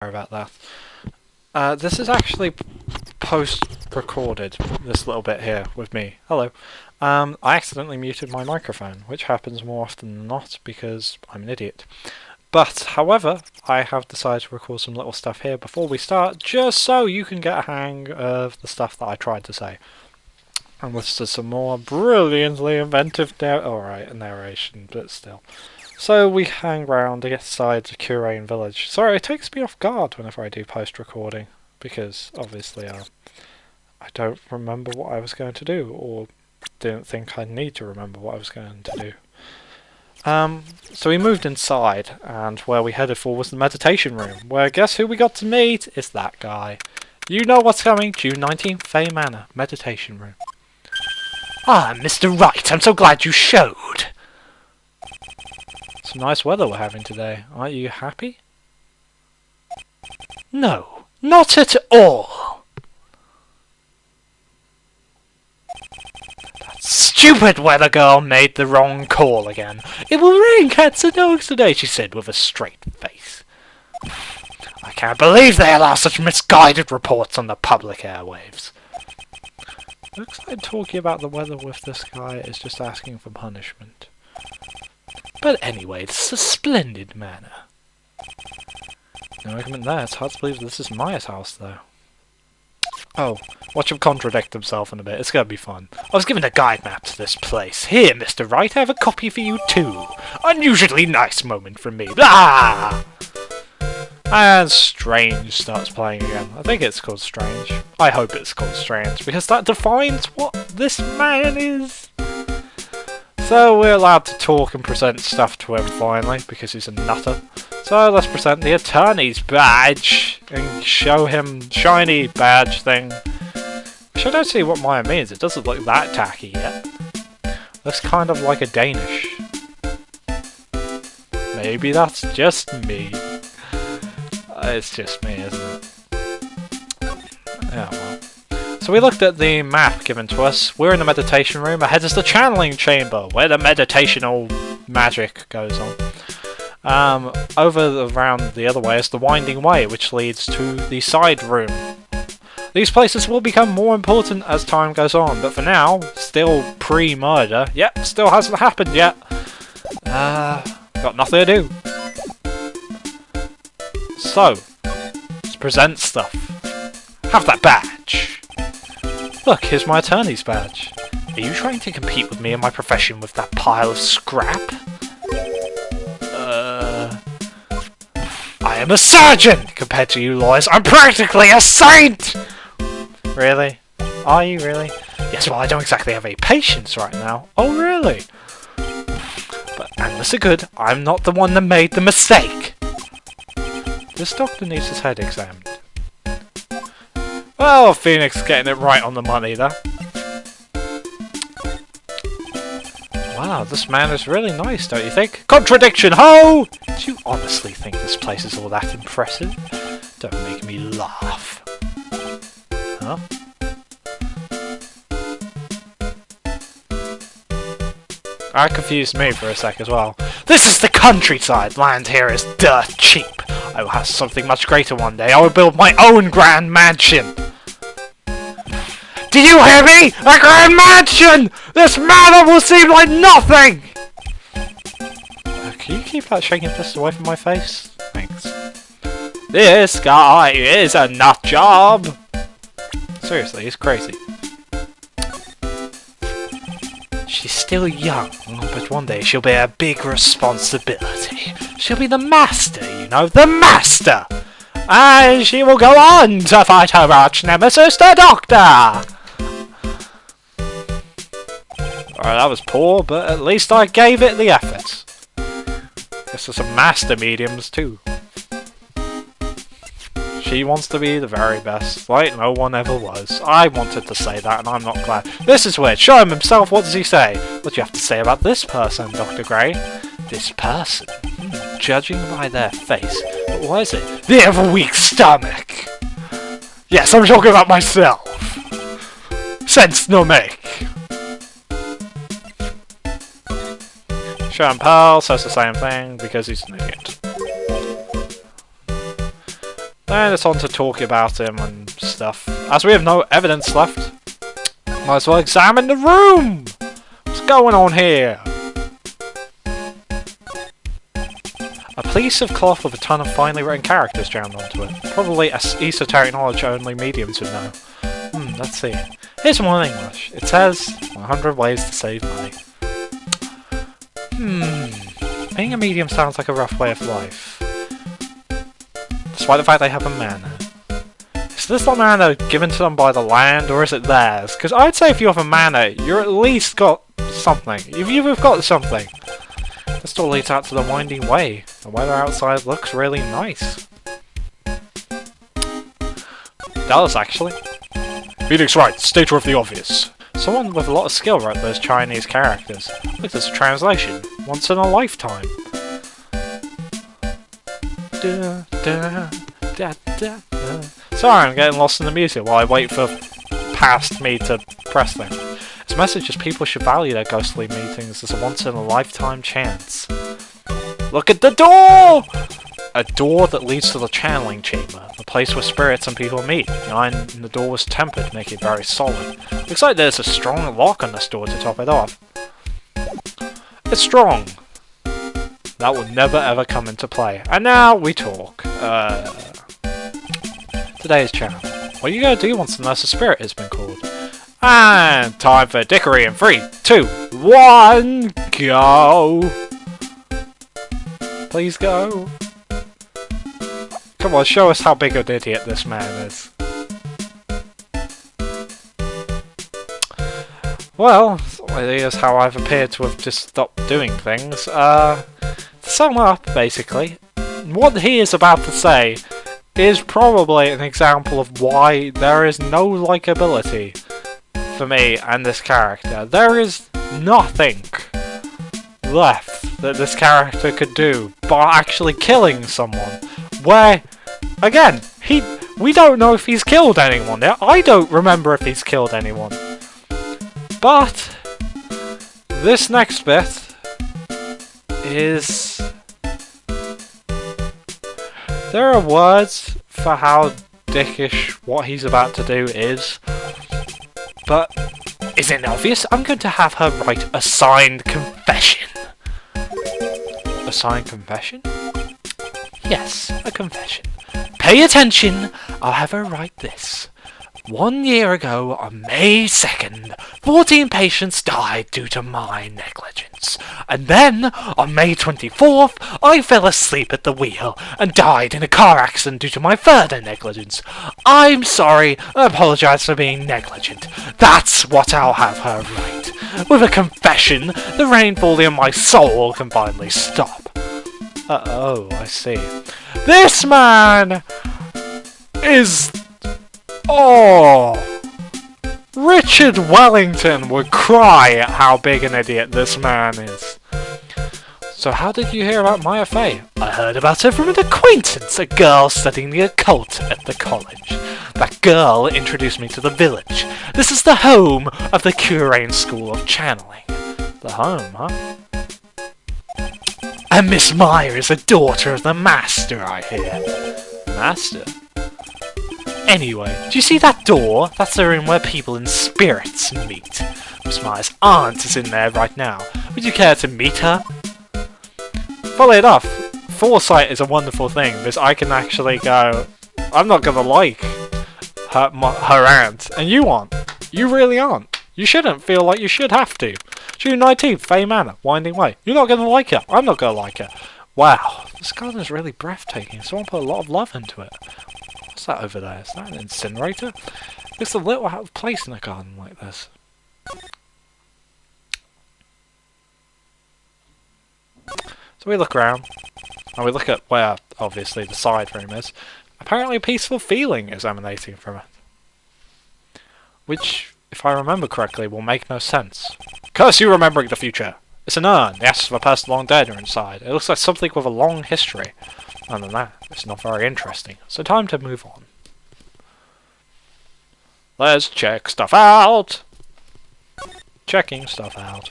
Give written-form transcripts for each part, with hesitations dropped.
Sorry about that. This is actually post-recorded, this little bit here with me. Hello. I accidentally muted my microphone, which happens more often than not because I'm an idiot. But, however, I have decided to record some little stuff here before we start, just so you can get a hang of the stuff that I tried to say. And this is some more brilliantly inventive narration, but still. So we hang round outside the Kurain Village. Sorry, it takes me off guard whenever I do post-recording, because obviously I don't remember what I was going to do, or didn't think I need to remember what I was going to do. So we moved inside, and where we headed for was the meditation room, where guess who we got to meet? It's that guy. You know what's coming, June 19th, Fey Manor, meditation room. Ah, Mr. Wright, I'm so glad you showed. Some nice weather we're having today. Aren't you happy? No, not at all. That stupid weather girl made the wrong call again. It will rain cats and dogs today, she said with a straight face. I can't believe they allow such misguided reports on the public airwaves. Looks like talking about the weather with this guy is just asking for punishment. But anyway, this is a splendid manor. No argument there. It's hard to believe this is Maya's house, though. Oh, watch him contradict himself in a bit. It's gonna be fun. I was given a guide map to this place. Here, Mr. Wright, I have a copy for you too. Unusually nice moment from me. Blah! And Strange starts playing again. I think it's called Strange. I hope it's called Strange, because that defines what this man is. So we're allowed to talk and present stuff to him finally, because he's a nutter. So let's present the attorney's badge and show him shiny badge thing. Which I don't see what Maya means. It doesn't look that tacky yet. Looks kind of like a Danish. Maybe that's just me. It's just me, isn't it? Yeah, well. So we looked at the map given to us. We're in the meditation room. Ahead is the channeling chamber, where the meditational magic goes on. Around the other way is the winding way, which leads to the side room. These places will become more important as time goes on, but for now, still pre-murder. Yep, still hasn't happened yet. Got nothing to do. So, let's present stuff. Have that badge. Look, here's my attorney's badge. Are you trying to compete with me in my profession with that pile of scrap? I am a surgeon! Compared to you lawyers, I'm practically a saint! Really? Are you really? Yes, well, I don't exactly have any patients right now. Oh, really? But, and Mr. Good, I'm not the one that made the mistake! This doctor needs his head examined. Well, Phoenix getting it right on the money there. Wow, this man is really nice, don't you think? Contradiction, ho! Do you honestly think this place is all that impressive? Don't make me laugh. Huh? That confused me for a sec as well. This is the countryside. Land here is dirt cheap. I will have something much greater one day. I will build my own grand mansion. Do you hear me? A grand mansion! This manor will seem like nothing! Can you keep that shaking fist away from my face? Thanks. This guy is a nut job! Seriously, he's crazy. She's still young, but one day she'll be a big responsibility. She'll be the master, you know, the master! And she will go on to fight her arch nemesis, the Doctor! Alright, that was poor, but at least I gave it the effort. Guess there's some master mediums too. She wants to be the very best, like no one ever was. I wanted to say that, and I'm not glad. This is weird. Show him himself. What does he say? What do you have to say about this person, Dr. Gray? This person? Judging by their face. But what is it? They have a weak stomach. Yes, I'm talking about myself. Sense no make. Champal says the same thing because he's an idiot. Then it's on to talk about him and stuff. As we have no evidence left, might as well examine the room! What's going on here? A piece of cloth with a ton of finely written characters jammed onto it. Probably esoteric knowledge only mediums would know. Let's see. Here's one in English. It says 100 ways to save money. Being a medium sounds like a rough way of life. Despite the fact they have a manor. Is this the manor given to them by the land, or is it theirs? Because I'd say if you have a manor, you're at least got something. You've got something. This door leads out to the winding way. The weather outside looks really nice. It does, actually. Felix Wright, stater of the obvious. Someone with a lot of skill wrote those Chinese characters. Look, there's a translation. Once in a lifetime. Da, da, da, da, da. Sorry, I'm getting lost in the music while I wait for past me to press things. Its message is people should value their ghostly meetings as a once-in-a-lifetime chance. Look at the door! A door that leads to the channeling chamber, the place where spirits and people meet. The iron in the door was tempered, making it very solid. Looks like there's a strong lock on this door to top it off. It's strong. That will never ever come into play. And now we talk. Today's channel. What are you gonna do once the nurse's spirit has been called? And time for Dickory in 3, 2, 1, go! Please go. Come on, show us how big an idiot this man is. Well, here's how I've appeared to have just stopped doing things. To sum up, basically, what he is about to say is probably an example of why there is no likability for me and this character. There is nothing left that this character could do by actually killing someone. Where, again, we don't know if he's killed anyone. I don't remember if he's killed anyone. But this next bit is... there are words for how dickish what he's about to do is. But isn't it obvious? I'm going to have her write a signed confession. A signed confession? Yes, a confession. Pay attention! I'll have her write this. 1 year ago, on May 2nd, 14 patients died due to my negligence. And then, on May 24th, I fell asleep at the wheel and died in a car accident due to my further negligence. I'm sorry, I apologise for being negligent. That's what I'll have her write. With a confession, the rainfall in my soul can finally stop. Oh, I see. This man is... oh! Richard Wellington would cry at how big an idiot this man is. So how did you hear about Maya Fey? I heard about her from an acquaintance, a girl studying the occult at the college. That girl introduced me to the village. This is the home of the Kurain School of Channeling. The home, huh? And Miss Maya is a daughter of the Master, I hear. Master? Anyway, do you see that door? That's the room where people and spirits meet. Miss Maya's aunt is in there right now. Would you care to meet her? Funnily enough, foresight is a wonderful thing, because I can actually go, I'm not gonna like her aunt, and you aren't. You really aren't. You shouldn't feel like you should have to. June 19th, Fey Manor, Winding Way. You're not gonna like her. I'm not gonna like her. Wow, this garden is really breathtaking. Someone put a lot of love into it. What's that over there? Is that an incinerator? It's a little out of place in a garden like this. So we look around, and we look at where, obviously, the side room is. Apparently a peaceful feeling is emanating from it. Which, if I remember correctly, will make no sense. Curse you remembering the future! It's an urn, the ashes of a person long dead are inside. It looks like something with a long history. Other than that, it's not very interesting. So time to move on. Let's check stuff out! Checking stuff out.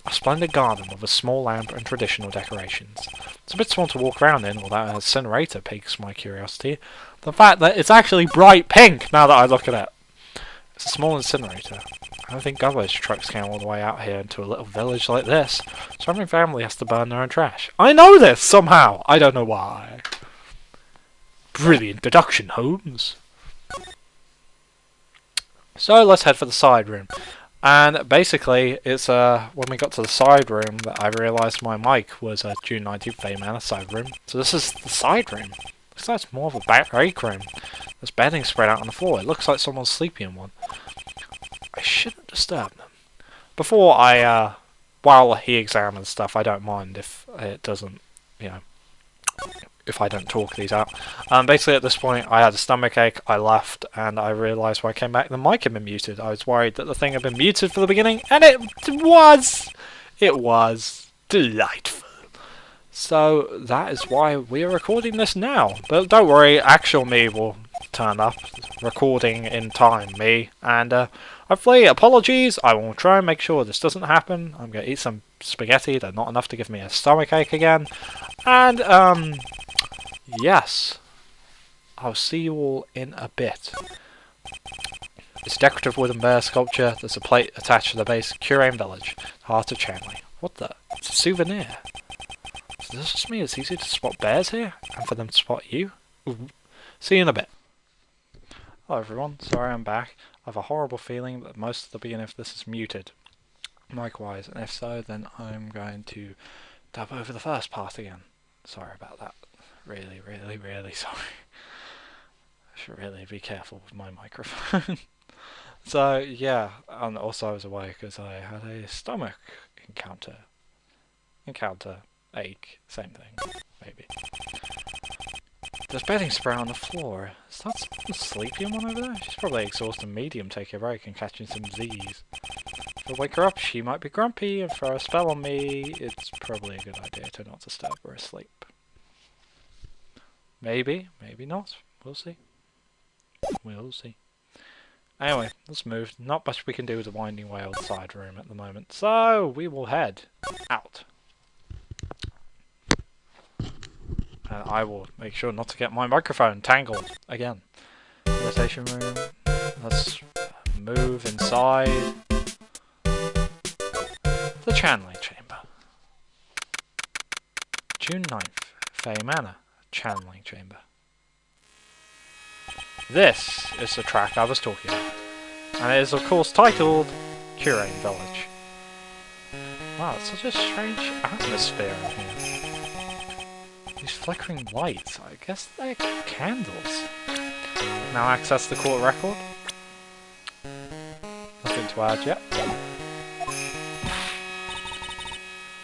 A splendid garden with a small lamp and traditional decorations. It's a bit small to walk around in, although an incinerator piques my curiosity. The fact that it's actually bright pink now that I look at it. It's a small incinerator. I don't think garbage trucks came all the way out here into a little village like this. So every family has to burn their own trash. I know this somehow! I don't know why. Brilliant deduction, Holmes. So let's head for the side room. And basically, it's when we got to the side room that I realised my mic was a June 19th Fey Manor side room. So this is the side room. Looks like it's more of a break room. There's bedding spread out on the floor. It looks like someone's sleeping in one. I shouldn't disturb them. Before I, while he examines stuff, I don't mind if it doesn't, you know, if I don't talk these out. Basically at this point I had a stomach ache, I left, and I realised when I came back the mic had been muted. I was worried that the thing had been muted for the beginning, and it was delightful. So that is why we are recording this now. But don't worry, actual me will turn up, recording in time, me, and hopefully, apologies, I will try and make sure this doesn't happen. I'm going to eat some spaghetti, they're not enough to give me a stomach ache again, and yes, I'll see you all in a bit. It's a decorative wooden bear sculpture, there's a plate attached to the base, Kurain Village, heart of Chanley. What the? It's a souvenir. So does this just mean it's easy to spot bears here, and for them to spot you? Ooh. See you in a bit. Hello everyone, sorry I'm back. I have a horrible feeling that most of the beginning of this is muted, mic-wise, and if so, then I'm going to dub over the first part again. Sorry about that. Really, really, really sorry. I should really be careful with my microphone. So, yeah, and also I was away because I had a stomach encounter. Ache, same thing, maybe. There's bedding spray on the floor. Is that someone sleeping one over there? She's probably exhausted medium, taking a break and catching some Z's. If I wake her up, she might be grumpy and throw a spell on me. It's probably a good idea to not disturb her asleep. Maybe, maybe not. We'll see. We'll see. Anyway, let's move. Not much we can do with the winding way or the side room at the moment. So, we will head out. And I will make sure not to get my microphone tangled again. Meditation room. Let's move inside the Chanley Chamber. June 9th, Fey Manor, Chanley Chamber. This is the track I was talking about. And it is of course titled Kurain Village. Wow, it's such a strange atmosphere in here. These flickering lights, I guess they're candles. Now access the court record. Nothing to add yet.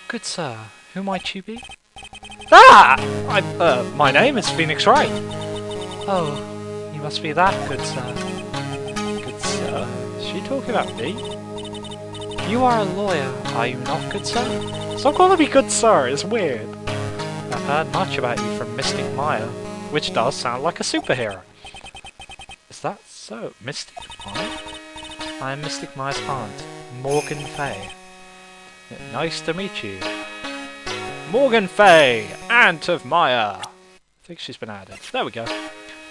Good sir, who might you be? Ah! My name is Phoenix Wright. Oh, you must be that, good sir. Good sir? Is she talking about me? You are a lawyer, are you not, good sir? Stop calling me good sir, it's weird. I've heard much about you from Mystic Maya, which does sound like a superhero. Is that so? Mystic Maya? I am Mystic Maya's aunt, Morgan Fey. Nice to meet you. Morgan Fey, aunt of Maya. I think she's been added. There we go.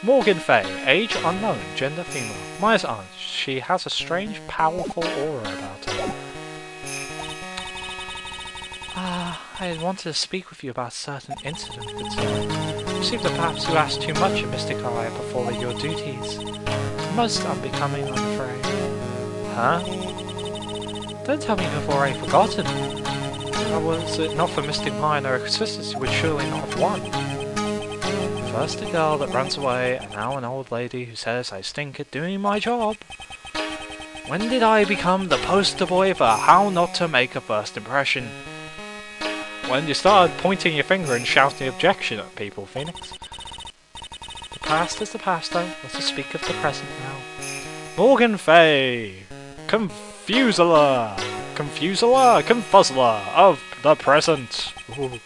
Morgan Fey, age unknown, gender female. Maya's aunt. She has a strange, powerful aura about her. I had wanted to speak with you about a certain incident, good sir. You seem to perhaps you asked too much of Mystic Eye before your duties. Most unbecoming, I'm afraid. Huh? Don't tell me before I've forgotten. Was it not for Mystic Maya and her sisters, you would surely not have won. First a girl that runs away, and now an old lady who says I stink at doing my job. When did I become the poster boy for how not to make a first impression? When you started pointing your finger and shouting objection at people, Phoenix. The past is the past though, let us speak of the present now. Morgan Fey! Confuser! Confuzzler of the present! Ooh.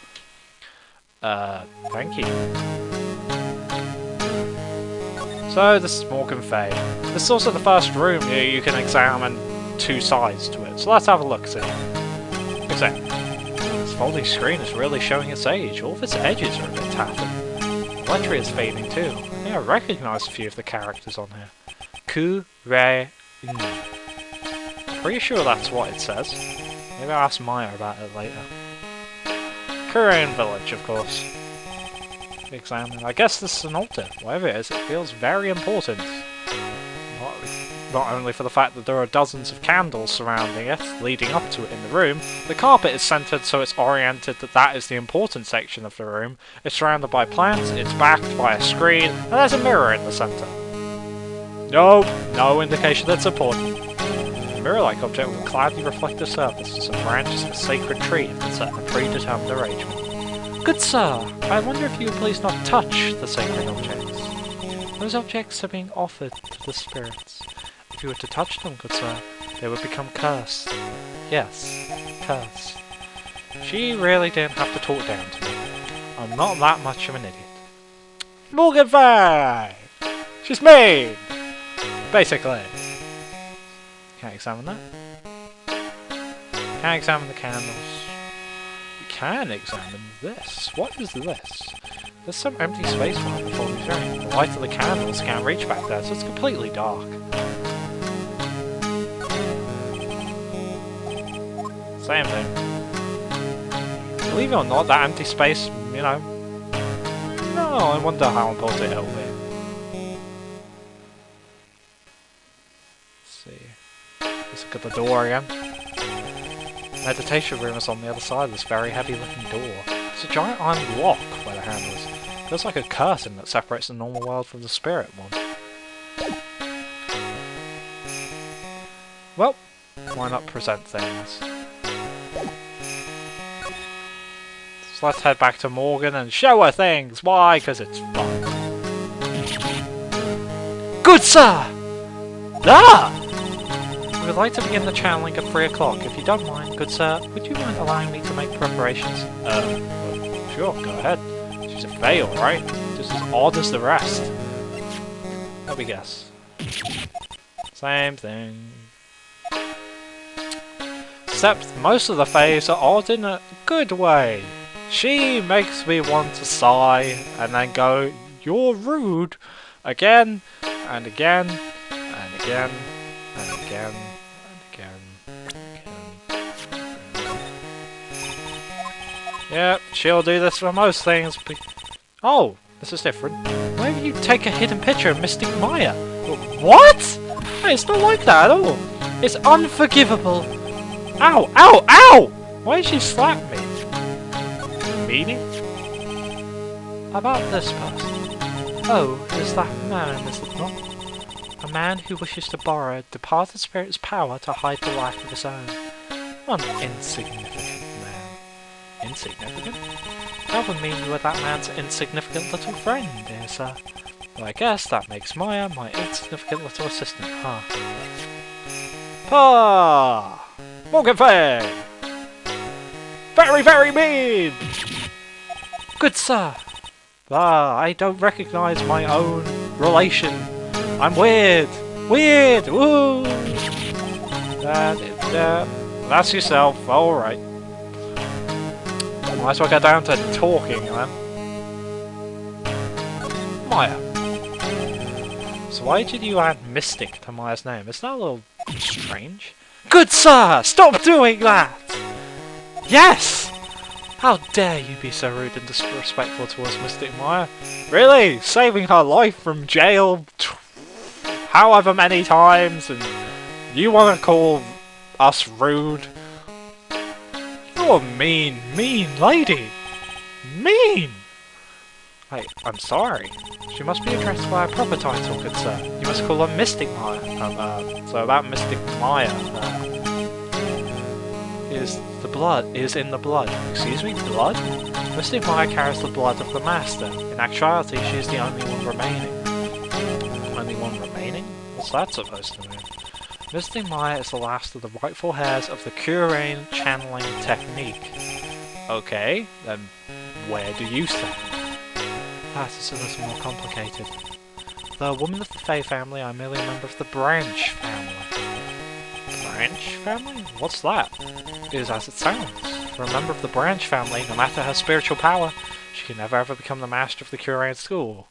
Thank you. So, this is Morgan Fey. This is also the first room you can examine two sides to it, so let's have a look, see. Examine. This folding screen is really showing its age. All of its edges are a bit tattered. The lettering is fading too. Yeah, I recognise a few of the characters on here. Kurain. Pretty sure that's what it says. Maybe I'll ask Maya about it later. Kurain Village, of course. Examine. I guess this is an altar. Whatever it is, it feels very important. Not only for the fact that there are dozens of candles surrounding it, leading up to it in the room, the carpet is centered so it's oriented that that is the important section of the room, it's surrounded by plants, it's backed by a screen, and there's a mirror in the center. No indication that's important. A mirror-like object with a cloudy reflective surface and some branches of a sacred tree if it's at a predetermined arrangement. Good sir, I wonder if you would please not touch the sacred objects. Those objects are being offered to the spirits. If you were to touch them, good sir, they would become cursed. Yes, cursed. She really didn't have to talk down to me. I'm not that much of an idiot. Morgan Fey! She's mean! Basically. Can't examine that. Can't examine the candles. You can examine this. What is this? There's some empty space right before we go. The light of the candles can't reach back there, so it's completely dark. Same thing. Believe it or not, that empty space, you know. No, I wonder how important it'll be. Let's see. Let's look at the door again. Meditation room is on the other side of this very heavy looking door. It's a giant iron lock where the handle is. It feels like a curtain that separates the normal world from the spirit one. Well, why not present things? So let's head back to Morgan and show her things! Why? Because it's fun. Good sir! Ah! We would like to begin the channeling at 3 o'clock. If you don't mind, good sir, would you mind allowing me to make preparations? Well, sure, go ahead. She's a Fey, alright? Just as odd as the rest. Let me guess. Same thing. Except most of the Fays are odd in a good way. She makes me want to sigh and then go, "You're rude," again and again and again and again and again and again. Yep, she'll do this for most things. Oh, this is different. Maybe you take a hidden picture of Mystic Maya. What? Hey, it's not like that at all. It's unforgivable. Ow, ow, ow! Why did she slap me? Meaning? About this person. Oh, is that man, is it not? A man who wishes to borrow a departed spirit's power to hide the lack of his own. An insignificant man. Insignificant? That would mean you were that man's insignificant little friend, dear sir. Well, I guess that makes Maya my insignificant little assistant, huh? Ah! Morgan Fey! Very, very mean! Good sir! Ah, I don't recognise my own relation. I'm weird! Weird! Woo! That's yourself, alright. Might as well get down to talking then. Maya. So why did you add Mystic to Maya's name? Isn't that a little strange? Good sir! Stop doing that! Yes! How dare you be so rude and disrespectful towards Mystic Maya? Really? Saving her life from jail however many times, and you want to call us rude? You're a mean, mean lady! Mean! I'm sorry. She must be addressed by a proper title, good sir. You must call her Mystic Maya. So about Mystic Maya, is in the blood. Excuse me, blood? Mystic Maya carries the blood of the Master. In actuality, she is the only one remaining. Only one remaining? What's that supposed to mean? Mystic Maya is the last of the rightful heirs of the Kurain channeling technique. Okay, then where do you stand? That is a little more complicated. Though a woman of the Fey family, I'm merely a member of the Branch family. Branch family? What's that? It is as it sounds. For a member of the Branch family, no matter her spiritual power, she can never ever become the master of the Kurain school.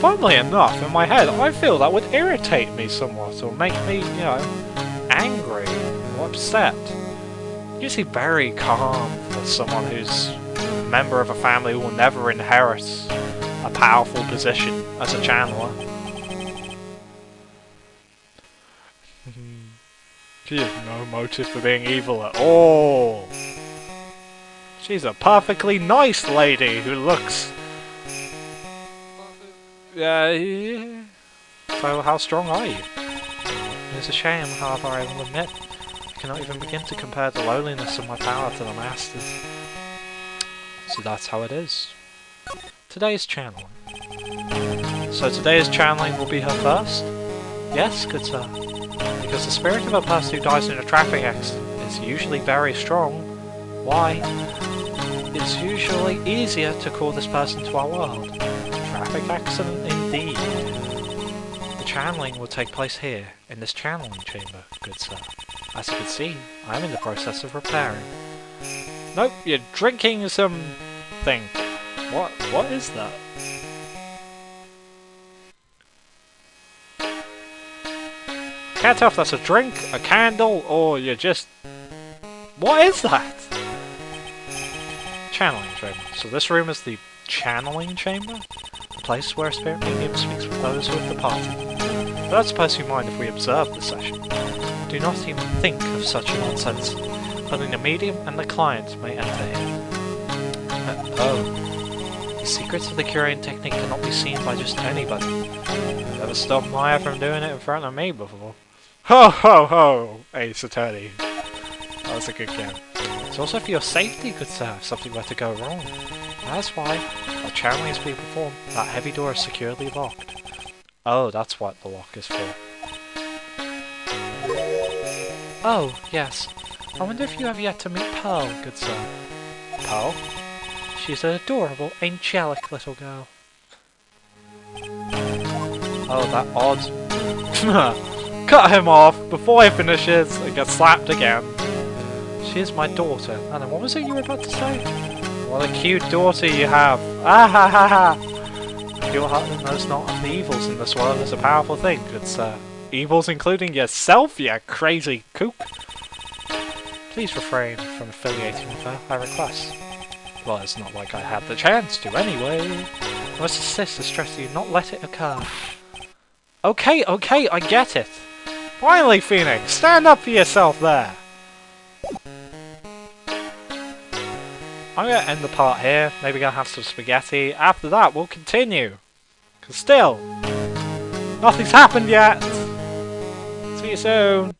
funnily enough, in my head, I feel that would irritate me somewhat, or make me, you know, angry or upset. Usually very calm for someone who's a member of a family who will never inherit a powerful position as a channeler. She has no motive for being evil at all. She's a perfectly nice lady who looks... yeah. So how strong are you? It's a shame, however, I will admit, I cannot even begin to compare the lowliness of my power to the Master's. So that's how it is. Today's channeling. So today's channeling will be her first? Yes, good sir. Because the spirit of a person who dies in a traffic accident is usually very strong. Why? It's usually easier to call this person to our world. Traffic accident indeed. The channeling will take place here, in this channeling chamber, good sir. As you can see, I am in the process of repairing. Nope, you're drinking some thing. What is that? Can't tell if that's a drink, a candle, or you're just... What is that? Channeling chamber. So this room is the channeling chamber? The place where a spirit medium speaks with those who have departed. But I don't suppose you mind if we observe the session. Do not even think of such nonsense. Only the medium and the client may enter here. Oh. The secrets of the Kurain technique cannot be seen by just anybody. Never stopped Maya from doing it in front of me before. Ho ho ho, Ace Attorney. That was a good game. It's also for your safety, good sir, if something were to go wrong. That's why, while channeling is being performed, that heavy door is securely locked. Oh, that's what the lock is for. Oh, yes. I wonder if you have yet to meet Pearl, good sir. Pearl? She's an adorable, angelic little girl. Oh, that odd... Cut him off before he finishes and gets slapped again. She is my daughter. Anna, what was it you were about to say? What a cute daughter you have. Ah ha ha ha! Your heart knows not of the evils in this world is a powerful thing, good sir. Evils including yourself, you crazy kook. Please refrain from affiliating with her, I request. Well, it's not like I had the chance to anyway. I must insist to stress you not let it occur. Okay, I get it. Finally, Phoenix, stand up for yourself there. I'm gonna end the part here. Maybe gonna have some spaghetti. After that, we'll continue. Cause still, nothing's happened yet. See you soon.